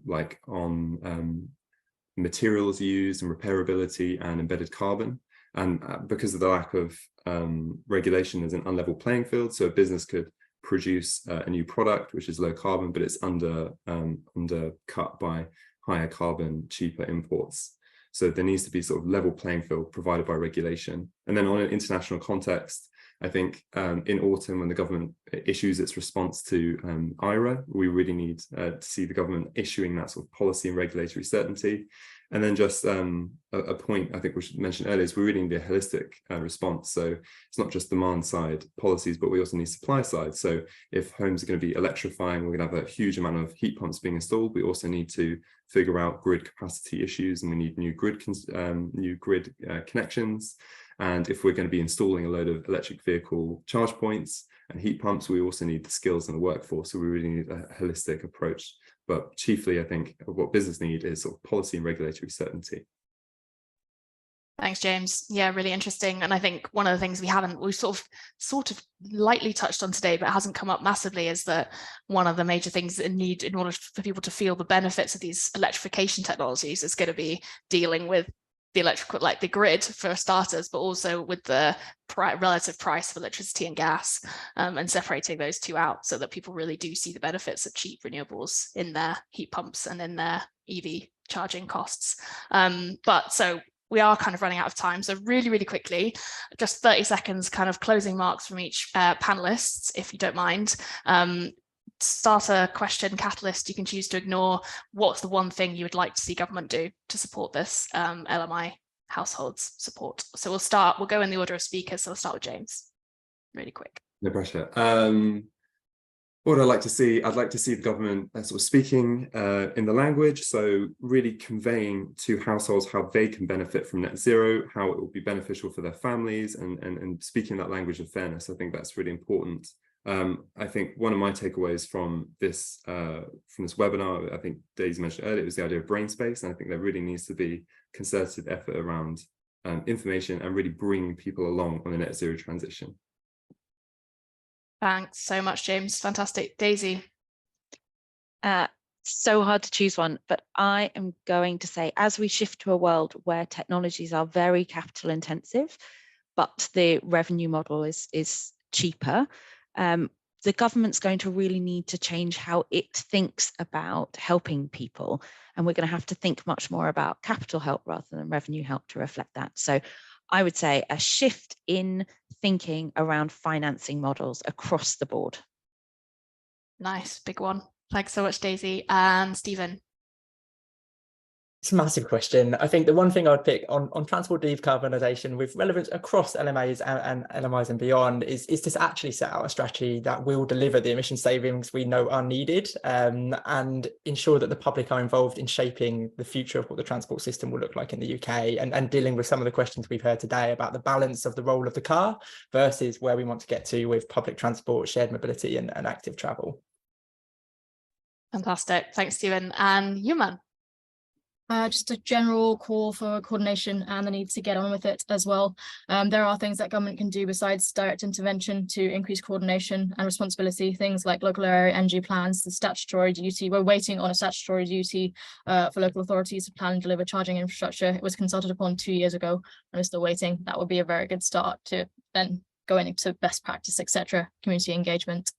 like on materials used and repairability and embedded carbon. And because of the lack of regulation, there's an unlevel playing field. So a business could produce a new product which is low carbon, but it's undercut by higher carbon, cheaper imports. So there needs to be sort of level playing field provided by regulation. And then on an international context, I think in autumn, when the government issues its response to IRA, we really need to see the government issuing that sort of policy and regulatory certainty. And then just a point I think we should mention earlier is we really need a holistic response. So it's not just demand side policies, but we also need supply side. So if homes are going to be electrifying, we're going to have a huge amount of heat pumps being installed. We also need to figure out grid capacity issues, and we need new grid connections. And if we're going to be installing a load of electric vehicle charge points and heat pumps, we also need the skills and the workforce. So we really need a holistic approach. But chiefly, I think what business need is sort of policy and regulatory certainty. Thanks, James. Yeah, really interesting. And I think one of the things we've sort of lightly touched on today, but it hasn't come up massively, is that one of the major things that need in order for people to feel the benefits of these electrification technologies is going to be dealing with the electrical, like the grid for starters, but also with the relative price of electricity and gas, and separating those two out so that people really do see the benefits of cheap renewables in their heat pumps and in their EV charging costs. But so we are kind of running out of time. So really, really quickly, just 30 seconds kind of closing marks from each panelists, if you don't mind. Starter question, catalyst, you can choose to ignore. What's the one thing you would like to see government do to support this LMI households support? So we'll go in the order of speakers. So we'll start with James, really quick. No pressure. What I'd like to see, I'd like to see the government sort of speaking in the language, so really conveying to households how they can benefit from net zero, how it will be beneficial for their families, and speaking that language of fairness. I think that's really important. I think one of my takeaways from this webinar, I think Daisy mentioned earlier, was the idea of brain space, and I think there really needs to be concerted effort around information and really bring people along on the net zero transition. Thanks so much, James. Fantastic. Daisy. So hard to choose one, but I am going to say, as we shift to a world where technologies are very capital intensive, but the revenue model is cheaper, the government's going to really need to change how it thinks about helping people. And we're going to have to think much more about capital help rather than revenue help to reflect that. So I would say a shift in thinking around financing models across the board. Nice, big one. Thanks so much, Daisy. And Stephen. It's a massive question. I think the one thing I'd pick on transport decarbonisation with relevance across LMAs and LMIs and beyond is to actually set out a strategy that will deliver the emission savings we know are needed, and ensure that the public are involved in shaping the future of what the transport system will look like in the UK, and dealing with some of the questions we've heard today about the balance of the role of the car versus where we want to get to with public transport, shared mobility and active travel. Fantastic. Thanks, Stephen. And Yuman. Just a general call for coordination and the need to get on with it as well. There are things that government can do besides direct intervention to increase coordination and responsibility, things like local area energy plans, the statutory duty. We're waiting on a statutory duty for local authorities to plan and deliver charging infrastructure. It was consulted upon 2 years ago, and we're still waiting. That would be a very good start to then go into best practice, etc., community engagement.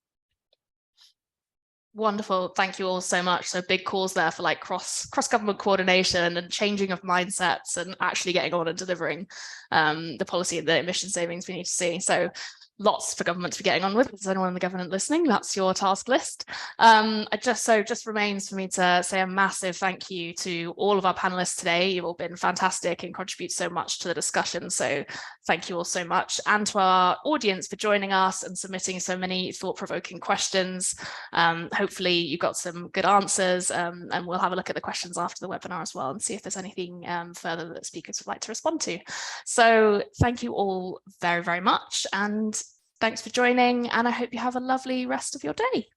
Wonderful. Thank you all so much. So big calls there for like cross-government coordination and changing of mindsets and actually getting on and delivering the policy and the emission savings we need to see. So lots for government to be getting on with. If there's anyone in the government listening, that's your task list. Just remains for me to say a massive thank you to all of our panelists today. You've all been fantastic and contribute so much to the discussion. So thank you all so much. And to our audience for joining us and submitting so many thought-provoking questions. Hopefully you got some good answers, and we'll have a look at the questions after the webinar as well and see if there's anything further that speakers would like to respond to. So thank you all very, very much. And Thanks for joining, and I hope you have a lovely rest of your day.